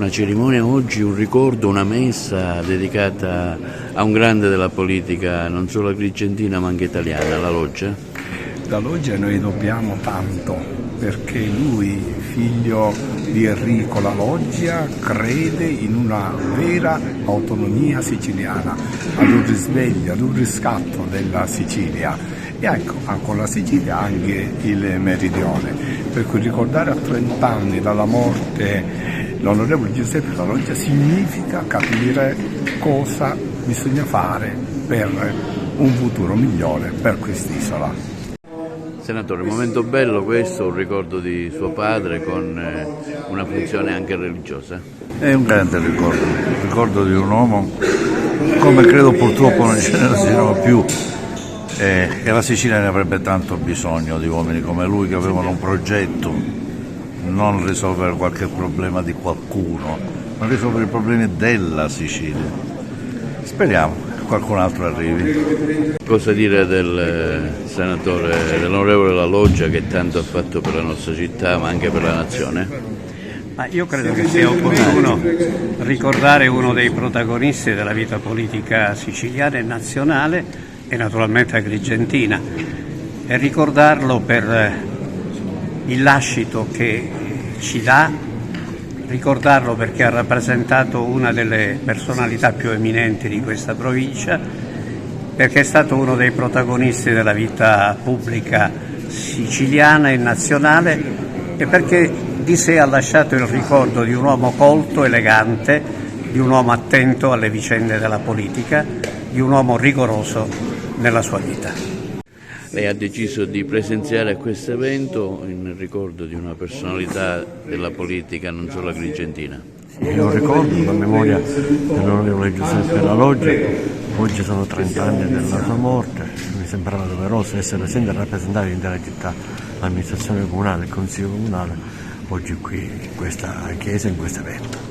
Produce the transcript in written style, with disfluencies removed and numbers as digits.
Una cerimonia oggi, un ricordo, una messa dedicata a un grande della politica non solo agrigentina ma anche italiana, la Loggia. La Loggia noi dobbiamo tanto perché lui, figlio di Enrico La Loggia, crede in una vera autonomia siciliana, ad un risveglio, ad un riscatto della Sicilia e ecco, con la Sicilia anche il meridione. Per cui ricordare a 30 anni dalla morte l'onorevole Giuseppe La Loggia significa capire cosa bisogna fare per un futuro migliore per quest'isola. Senatore, un momento bello questo, un ricordo di suo padre con una funzione anche religiosa. È un grande ricordo, il ricordo di un uomo come credo purtroppo non ce ne siano più e la Sicilia ne avrebbe tanto bisogno di uomini come lui che avevano un progetto, non risolvere qualche problema di qualcuno, ma risolvere i problemi della Sicilia. Speriamo che qualcun altro arrivi. Cosa dire del senatore, dell'onorevole La Loggia che tanto ha fatto per la nostra città ma anche per la nazione? Ma io credo che sia opportuno ricordare uno dei protagonisti della vita politica siciliana e nazionale e naturalmente agrigentina e ricordarlo per il lascito che ci dà, ricordarlo perché ha rappresentato una delle personalità più eminenti di questa provincia, perché è stato uno dei protagonisti della vita pubblica siciliana e nazionale e perché di sé ha lasciato il ricordo di un uomo colto, elegante, di un uomo attento alle vicende della politica, di un uomo rigoroso nella sua vita. Lei ha deciso di presenziare a questo evento in ricordo di una personalità della politica non solo agrigentina. Io ricordo la memoria dell'onorevole Giuseppe La Loggia, oggi sono 30 anni della sua morte, mi sembrava doveroso essere presente a rappresentare l'intera città, l'amministrazione comunale, il consiglio comunale, oggi qui in questa chiesa, in questo evento.